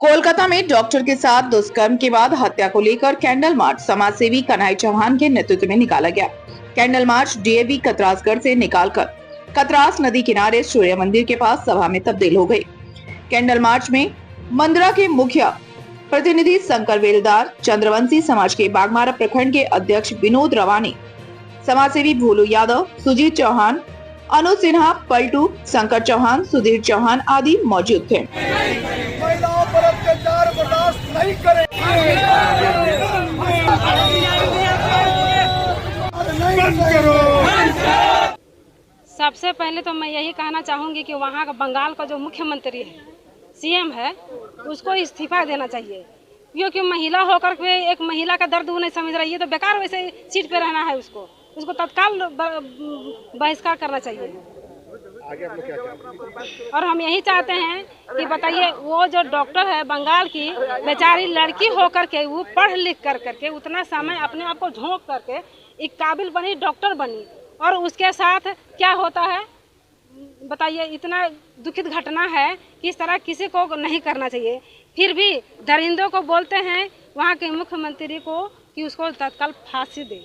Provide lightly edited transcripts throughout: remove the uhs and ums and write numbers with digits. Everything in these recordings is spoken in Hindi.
कोलकाता में डॉक्टर के साथ दुष्कर्म के बाद हत्या को लेकर कैंडल मार्च समाजसेवी कन्हैया चौहान के नेतृत्व में निकाला गया। कैंडल मार्च डीएवी कतरासगढ़ से निकालकर कतरास नदी किनारे सूर्य मंदिर के पास सभा में तब्दील हो गई। कैंडल मार्च में मंदरा के मुखिया प्रतिनिधि शंकर वेलदार, चंद्रवंशी समाज के बागमारा प्रखंड के अध्यक्ष विनोद रवानी, समाजसेवी भोलू यादव, सुजीत चौहान, अनुज सिन्हा, पलटू, शंकर चौहान, सुधीर चौहान आदि मौजूद थे। महिलाओं पर अत्याचार बर्दाश्त नहीं करें। सबसे पहले तो मैं यही कहना चाहूँगी कि वहाँ का बंगाल का जो मुख्यमंत्री है, सीएम है, उसको इस्तीफा देना चाहिए, क्योंकि महिला होकर के एक महिला का दर्द वो नहीं समझ रही है, तो बेकार वैसे सीट पे रहना है। उसको तत्काल बहिष्कार करना चाहिए। आगे आप लोग क्या चाहते हैं? और हम यही चाहते हैं कि बताइए, वो जो डॉक्टर है बंगाल की बेचारी लड़की होकर के वो पढ़ लिख करके उतना समय अपने आप को झोंक करके एक काबिल बनी, डॉक्टर बनी, और उसके साथ क्या होता है बताइए। इतना दुखित घटना है कि इस तरह किसी को नहीं करना चाहिए। फिर भी दरिंदों को बोलते हैं वहाँ के मुख्यमंत्री को कि उसको तत्काल फांसी दे।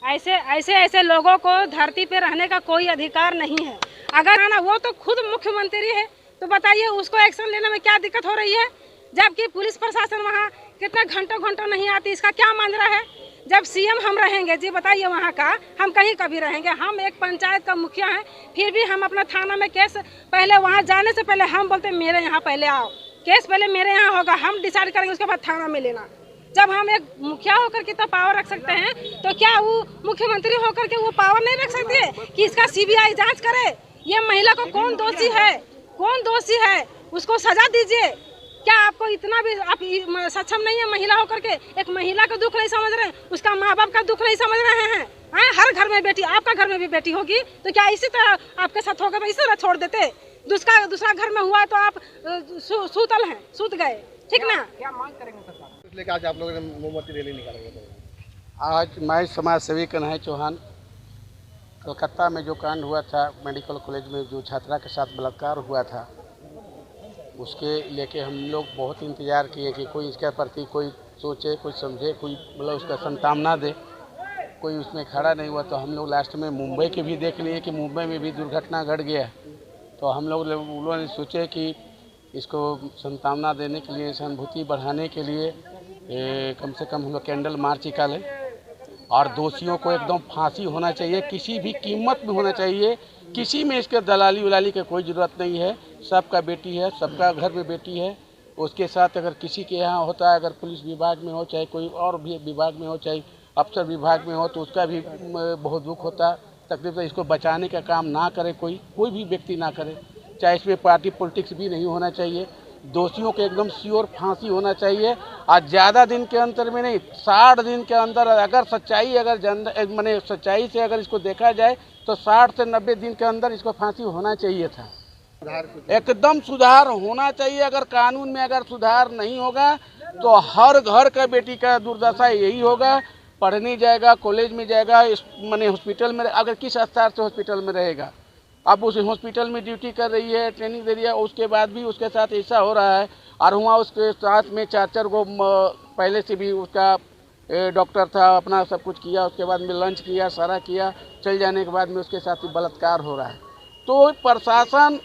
ऐसे लोगों को धरती पे रहने का कोई अधिकार नहीं है। अगर ना वो तो खुद मुख्यमंत्री है, तो बताइए उसको एक्शन लेने में क्या दिक्कत हो रही है, जबकि पुलिस प्रशासन वहाँ कितना घंटों नहीं आती। इसका क्या मांझरा है? जब सीएम हम रहेंगे जी, बताइए वहाँ का, हम कहीं कभी रहेंगे। हम एक पंचायत का मुखिया हैं, फिर भी हम अपना थाना में केस, पहले वहाँ जाने से पहले हम बोलते मेरे यहाँ पहले आओ, केस पहले मेरे यहाँ होगा, हम डिसाइड करेंगे, उसके बाद थाना में लेना। जब हम एक मुखिया होकर के तो पावर रख सकते हैं, तो क्या वो मुख्यमंत्री होकर के वो पावर नहीं रख सकते है कि इसका सीबीआई जांच करे, ये महिला को कौन दोषी है, उसको सजा दीजिए। क्या आपको इतना भी आप सक्षम नहीं है महिला होकर के? एक महिला का दुख नहीं समझ रहे हैं, उसका माँ बाप का दुख नहीं समझ रहे हैं। हर घर में बेटी, आपका घर में भी बेटी होगी, तो क्या इसी तरह आपके साथ होगा, इसी तरह छोड़ देते? दूसरा घर में हुआ तो आप सूत गए, ठीक ना? क्या मांग करेंगे सरकार? इसलिए आज आप लोगों ने मोमबत्ती रैली निकालेंगे। आज मैं समाज सेवी कन्हैया चौहान, कलकत्ता में जो कांड हुआ था मेडिकल कॉलेज में, जो छात्रा के साथ बलात्कार हुआ था, उसके लेके हम लोग बहुत इंतज़ार किए कि कोई इसके प्रति कोई सोचे, कोई समझे, कोई मतलब उसका संतावना दे। कोई उसमें खड़ा नहीं हुआ। तो हम लोग लास्ट में मुंबई के भी देख लिए कि मुंबई में भी दुर्घटना घट गया। तो हम लोगों ने सोचे कि इसको संतावना देने के लिए, सहानुभूति बढ़ाने के लिए कम से कम हम लोग कैंडल मार्च निकालें, और दोषियों को एकदम फांसी होना चाहिए, किसी भी कीमत में होना चाहिए। किसी में इसके दलाली उलाली की कोई ज़रूरत नहीं है। सबका बेटी है, सबका घर में बेटी है। उसके साथ अगर किसी के यहाँ होता है, अगर पुलिस विभाग में हो, चाहे कोई और भी विभाग में हो, चाहे अफसर विभाग में हो, तो उसका भी बहुत दुख होता है, तकलीफ। तो इसको बचाने का काम ना करे कोई भी व्यक्ति ना करे, चाहे इसमें पार्टी पॉलिटिक्स भी नहीं होना चाहिए। दोषियों के एकदम श्योर फांसी होना चाहिए। आज ज़्यादा दिन के अंतर में नहीं, 60 दिन के अंदर अगर सच्चाई से अगर इसको देखा जाए तो 60 से 90 दिन के अंदर इसको फांसी होना चाहिए था। एकदम सुधार होना चाहिए। अगर कानून में अगर सुधार नहीं होगा तो हर घर का बेटी का दुर्दशा यही होगा। पढ़ने जाएगा, कॉलेज में जाएगा, माने हॉस्पिटल में, अगर किस स्तर से हॉस्पिटल में रहेगा, अब उस हॉस्पिटल में ड्यूटी कर रही है, ट्रेनिंग दे रही है, उसके बाद भी उसके साथ ऐसा हो रहा है। और वहाँ उसके साथ में 4 को पहले से भी उसका डॉक्टर था, अपना सब कुछ किया, उसके बाद में लंच किया, सारा किया, चल जाने के बाद में उसके साथ बलात्कार हो रहा है। तो प्रशासन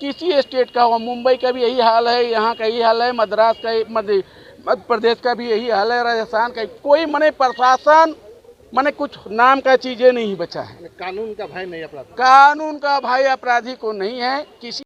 किसी स्टेट का हो, मुंबई का भी यही हाल है, यहाँ का यही हाल है, मद्रास का, मध्य प्रदेश का भी यही हाल है, राजस्थान का, कोई प्रशासन कुछ नाम का चीज़ें नहीं बचा है। कानून का भय नहीं अपराधी, कानून का भय अपराधी को नहीं है। किसी